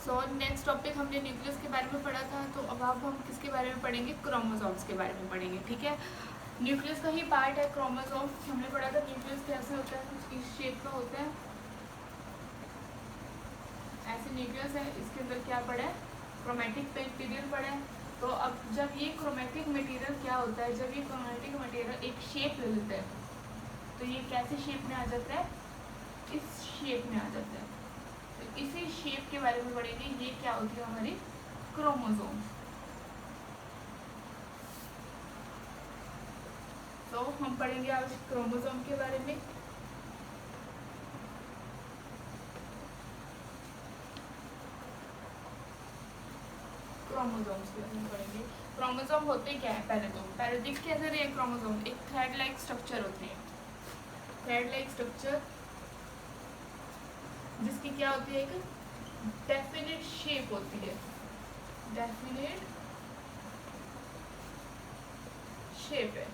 So next topic हमने nucleus के बारे में पढ़ा था, तो अब हम किसके बारे में पढ़ेंगे? क्रोमोसोम्स के बारे में पढ़ेंगे। ठीक है, न्यूक्लियस का ही पार्ट है क्रोमोसोम। हमने पढ़ा था न्यूक्लियस कैसे होता है, कुछ इस शेप का होता है, ऐसे न्यूक्लियस है। इसके अंदर क्या पढ़ा है? क्रोमेटिक मटेरियल पढ़ा है। तो अब जब ये क्रोमेटिक मटेरियल क्या होता है, जब ये क्रोमेटिक मटेरियल एक शेप ले लेता है, तो ये कैसे शेप में आ जाता है? इस शेप में आ जाता है। तो इसी शेप के बारे में पढ़ेंगे। ये क्या होती है? हमारी क्रोमोसोम। तो हम पढ़ेंगे आज क्रोमोसोम के बारे में। क्रोमोसोम्स के बारे में पढ़ेंगे। क्रोमोसोम होते क्या है? पहले दिख कैसे रहे हैं क्रोमोसोम? एक थ्रेड लाइक स्ट्रक्चर होते हैं। थ्रेड लाइक स्ट्रक्चर जिसकी क्या होती है? एक डेफिनेट शेप होती है। डेफिनेट शेप है,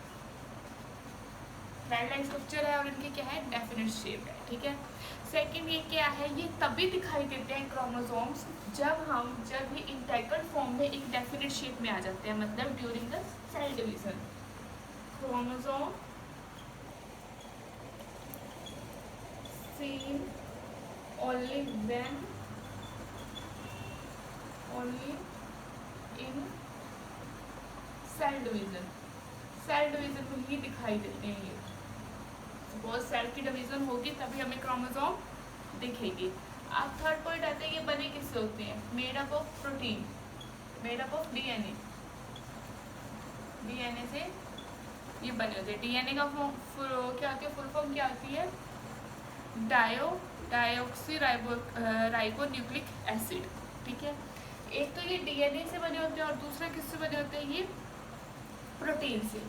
थ्रेड लाइक स्ट्रक्चर है और इनकी क्या है? डेफिनेट शेप है। ठीक है। सेकंड ये क्या है? ये तभी दिखाई देते हैं क्रोमोसोम्स जब ये इंटैक्ट फॉर्म में एक डेफिनेट शेप में आ जाते हैं, मतलब during the cell division. Chromosome seen only in cell division. Cell division में ही दिखाई देते हैं ये। सपोज सेल की डिवीजन होगी तभी हमें क्रोमोसोम दिखेगी। अब थर्ड पॉइंट आता है, ये बने किससे होते हैं? Made up of protein, made up of DNA. DNA से ये बने होते हैं। डीएनए का क्या होती है? फुल फॉर्म क्या होती है? डायोक्सी राइबो न्यूक्लिक एसिड। ठीक है। एक तो ये डीएनए से बने होते हैं और दूसरा किससे बने होते हैं? ये प्रोटीन से।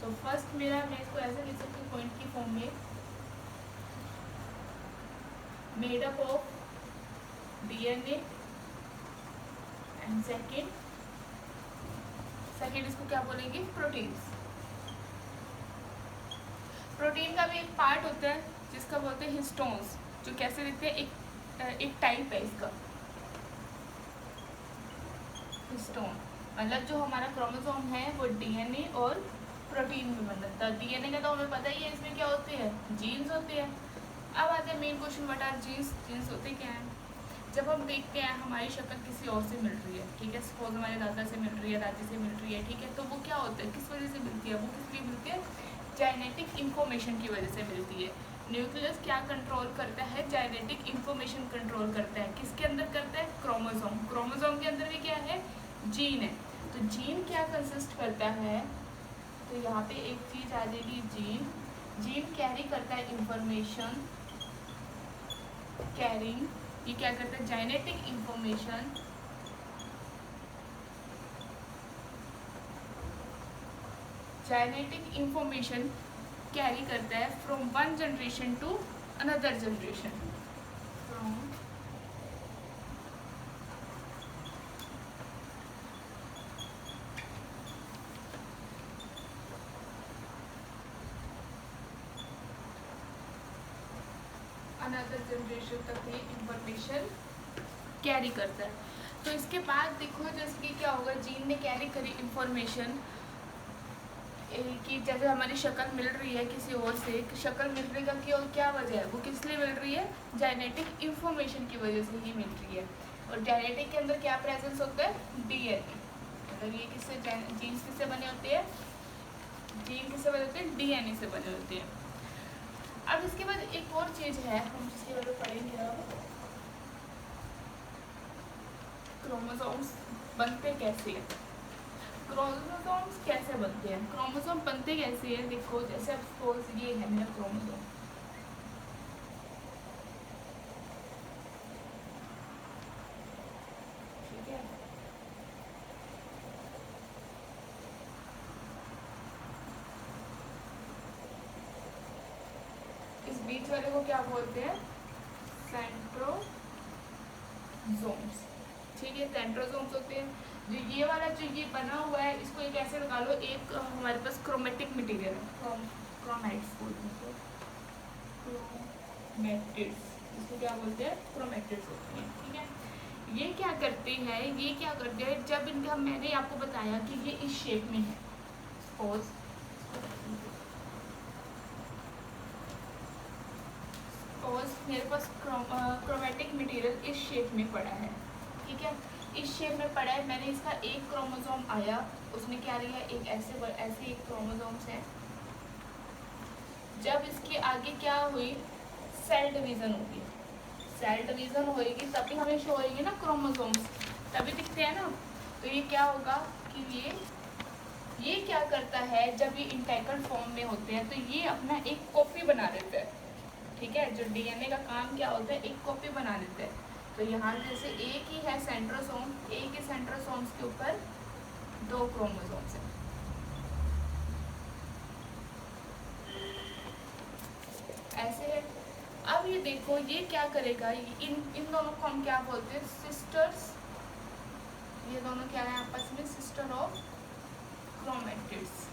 तो फर्स्ट मैं इसको ऐसे लिख सकती हूँ पॉइंट की फॉर्म में, made up of DNA and second इसको क्या बोलेंगे? प्रोटीन्स। प्रोटीन का भी एक पार्ट होता है जिसका बोलते हैं हिस्टोन्स, जो कैसे दिखते हैं? एक टाइप है इसका, हिस्टोन। मतलब जो हमारा क्रोमोसोम है वो डीएनए और प्रोटीन में बनता है। डीएनए का तो हमें पता ही है, इसमें क्या होते हैं? जीन्स होते हैं। अब आते हैं main question, what are genes? Genes होते क्या हैं? जब हम देखते हैं हमारी शक्ल किसी और से मिल रही है, ठीक है, सपोज हमारे दादा से मिल रही है, दादी से मिल रही है, ठीक है, तो वो क्या होता है? किस वजह से मिलती है? वो किस लिए मिलती है? जेनेटिक इंफॉर्मेशन की वजह से मिलती है। न्यूक्लियस क्या कंट्रोल करता है? जेनेटिक इंफॉर्मेशन कंट्रोल करता है। किसके अंदर करता है? क्रोमोसोम। क्रोमोसोम के अंदर भी क्या है? जीन है। तो जीन क्या कंसिस्ट करता है? तो यहाँ पे एक चीज आ जाएगी, जीन। जीन कैरी करता है इंफॉर्मेशन, कैरिंग। ये क्या करता है? Genetic information, genetic information carry करता है from one generation to another generation. From another generation तक ये इंफॉर्मेशन कैरी करता है। तो इसके बाद देखो, जैसे कि क्या होगा? जीन ने कैरी करी इंफॉर्मेशन कि जैसे हमारी शक्ल मिल रही है किसी और से, शक्ल मिलने का क्या वजह है? वो किस लिए मिल रही है? जेनेटिक इंफॉर्मेशन की वजह से ही मिल रही है। और जेनेटिक के अंदर क्या प्रेजेंस होता है? डीएनए। मतलब ये किससे, जीन्स किससे बने होते हैं? जीन किससे बने होते हैं? डीएनए से बने होते हैं। अब इसके बाद एक और चीज है हम जिसके बारे में पढ़ेंगे अब, क्रोमोसोम्स बनते कैसे हैं? क्रोमोसोम्स कैसे बनते हैं? क्रोमोसोम बनते कैसे हैं? देखो, जैसे अब सपोज ये है मेरा क्रोमोसोम, ठीक है। इस बीच वाले को क्या बोलते हैं? सेंट्रोसोम्स। ठीक है, सेंट्रोसोम्स होते हैं। जो ये वाला जो ये बना हुआ है, इसको एक ऐसे लगा लो, एक हमारे पास क्रोमेटिक मटेरियल है, क्रोमैटिड्स बोलते हैं, क्रोमैटिड्स। इसको क्या बोलते हैं? क्रोमैटिड्स होते हैं। ठीक है, ये क्या करती है, ये क्या करती है, जब इनका मैंने आपको बताया कि ये इस शेप में है, सपोज मेरे पास क्रोमेटिक मटेरियल इस शेप में पड़ा है, ठीक है, इस शेप में पड़ा है, मैंने इसका एक क्रोमोसोम आया, उसने क्या लिया, एक ऐसे एक क्रोमोसोम्स है, जब इसके आगे क्या हुई, सेल डिवीजन होगी, सेल डिवीजन होएगी तभी हमें शो होएगी ना क्रोमोसोम्स, तभी दिखते हैं ना। तो ये क्या होगा कि ये क्या करता है, जब ये इंटैगल्ड फॉर्म में होते हैं तो ये अपना एक कॉपी बना देता है, ठीक है, जो डीएनए का काम क्या होता है, एक कॉपी बना देता है। तो यहाँ जैसे एक ही है सेंट्रोसोम, एक ही सेंट्रोसोम्स के ऊपर 2 क्रोमोसोम्स हैं, ऐसे है। अब ये देखो ये क्या करेगा, इन दोनों को हम क्या बोलते हैं, सिस्टर्स, ये दोनों क्या है आपस में, sister of chromatids.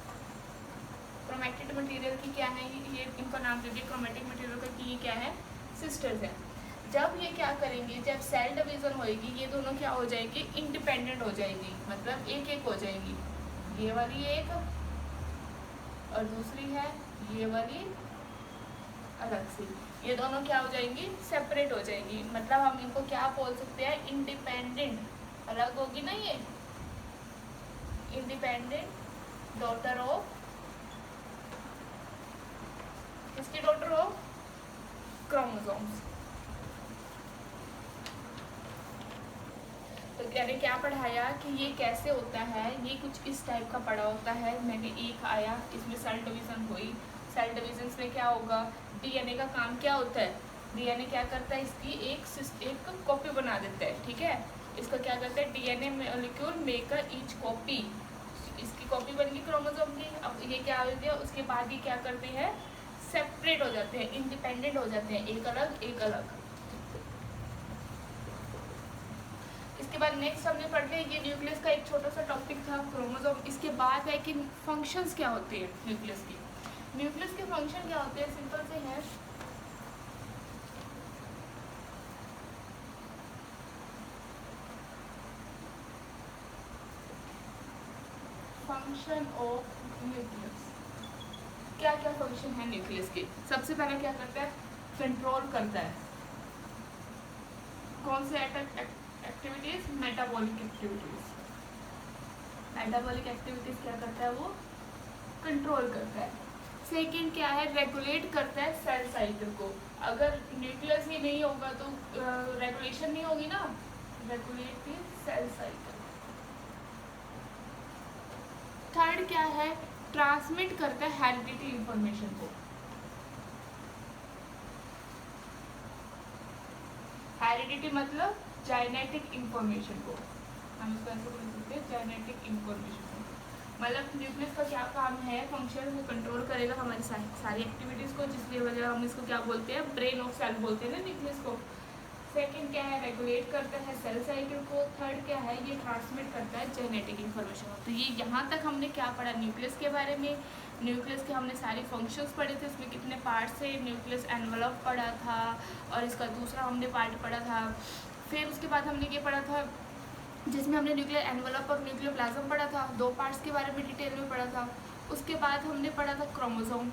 Chromatid material की क्या है, ये इनका नाम दीजिए क्रोमेटिक मटेरियल का, कि ये क्या है, सिस्टर्स है। जब ये क्या करेंगे, जब सेल डिवीजन होएगी, ये दोनों क्या हो जाएगी, इंडिपेंडेंट हो जाएगी, मतलब एक एक हो जाएगी, ये वाली एक और दूसरी है ये वाली अलग से, ये दोनों क्या हो जाएंगी, सेपरेट हो जाएंगी, मतलब हम इनको क्या बोल सकते हैं, इंडिपेंडेंट, अलग होगी ना ये, इंडिपेंडेंट डॉटर ऑफ, किसकी डॉटर ऑफ, क्रोमोसोम्स। तो मैंने क्या पढ़ाया कि ये कैसे होता है, ये कुछ इस टाइप का पढ़ा होता है, मैंने एक आया, इसमें सेल डिवीजन हुई, सेल डिवीजन में क्या होगा, डीएनए का काम क्या होता है, डीएनए क्या करता है, इसकी एक कॉपी बना देता है, ठीक है, इसका क्या करता है, DNA molecule maker each copy, इसकी कॉपी बन गई क्रोमोसोम की। अब ये क्या हो गया, उसके बाद ये क्या करते हैं, सेपरेट हो जाते हैं, इंडिपेंडेंट हो जाते हैं, एक अलग एक अलग। इसके बाद नेक्स्ट हमने पढ़ लिया, ये न्यूक्लियस का एक छोटा सा टॉपिक था, क्रोमोसोम। इसके बाद है कि फंक्शंस क्या होते हैं न्यूक्लियस की, न्यूक्लियस के फंक्शन क्या होते हैं, सिंपल से है, फंक्शन ऑफ न्यूक्लियस। क्या क्या फंक्शन है न्यूक्लियस के, सबसे पहले क्या करता है, कंट्रोल करता है, कौन से activities, metabolic activities, metabolic activities क्या करता है, वो कंट्रोल करता है। सेकेंड क्या है, रेगुलेट करता है सेल साइकिल को, अगर न्यूक्लियस ही नहीं होगा तो रेगुलेशन नहीं होगी ना, regulate the cell cycle. Third क्या है, ट्रांसमिट करता है हेरिडिटी इंफॉर्मेशन को, हेरिडिटी मतलब जेनेटिक इंफॉर्मेशन को, हम इसको ऐसे बोल सकते हैं, जेनेटिक इंफॉर्मेशन को, मतलब न्यूक्लियस का क्या काम है, फंक्शन, वो कंट्रोल करेगा हमारी सारी एक्टिविटीज़ को, जिसकी वजह हम इसको क्या बोलते हैं, ब्रेन ऑफ सेल बोलते हैं ना न्यूक्लियस को। सेकंड क्या है, रेगुलेट करता है सेल साइकिल को। थर्ड क्या है, ये ट्रांसमिट करता है जेनेटिक इन्फॉर्मेशन को। तो ये यहाँ तक हमने क्या पढ़ा न्यूक्लियस के बारे में, न्यूक्लियस के हमने सारी फंक्शंस पढ़े थे, उसमें कितने पार्ट्स थे, न्यूक्लियस एनवलप पढ़ा था, और इसका दूसरा हमने पार्ट पढ़ा था। फिर उसके बाद हमने ये पढ़ा था जिसमें हमने न्यूक्लियर एनवलप और न्यूक्लियोप्लाज्म पढ़ा था, 2 पार्ट्स के बारे में डिटेल में पढ़ा था। उसके बाद हमने पढ़ा था क्रोमोसोम,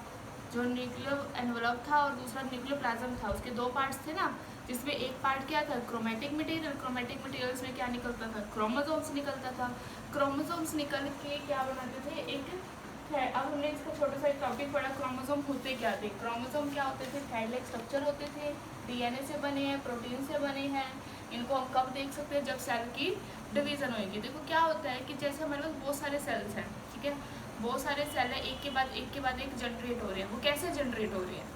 जो न्यूक्लियर एनवलप था और दूसरा न्यूक्लियोप्लाज्म था, उसके 2 पार्ट्स थे ना, जिसमें एक पार्ट क्या था, क्रोमेटिक मटेरियल, क्रोमेटिक मटेरियल्स में क्या निकलता था, क्रोमोसोम्स निकलता था, क्रोमोसोम्स निकल के क्या बनाते थे, एक थ्रेड। अब हमने इसका छोटा सा एक टॉपिक पढ़ा, क्रोमोसोम होते क्या थे, क्रोमोसोम क्या होते थे, थ्रेड लाइक स्ट्रक्चर होते थे, डीएनए से बने हैं, प्रोटीन से बने हैं। इनको हम कब देख सकते हैं, जब सेल की डिवीज़न होगी। देखो क्या होता है कि जैसे हमारे पास बहुत सारे सेल्स हैं, ठीक है, बहुत सारे सेल हैं, एक के बाद एक जनरेट हो रहे हैं। वो कैसे जनरेट हो रही है,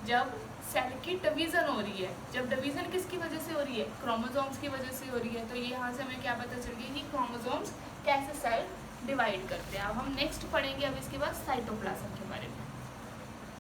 जब सेल की डिवीज़न हो रही है। जब डिवीज़न किसकी वजह से हो रही है, क्रोमोसोम्स की वजह से हो रही है। तो ये यहाँ से हमें क्या पता चल गया कि क्रोमोसोम्स कैसे सेल डिवाइड करते हैं। अब हम नेक्स्ट पढ़ेंगे अब इसके बाद साइटोप्लाज्म के बारे में।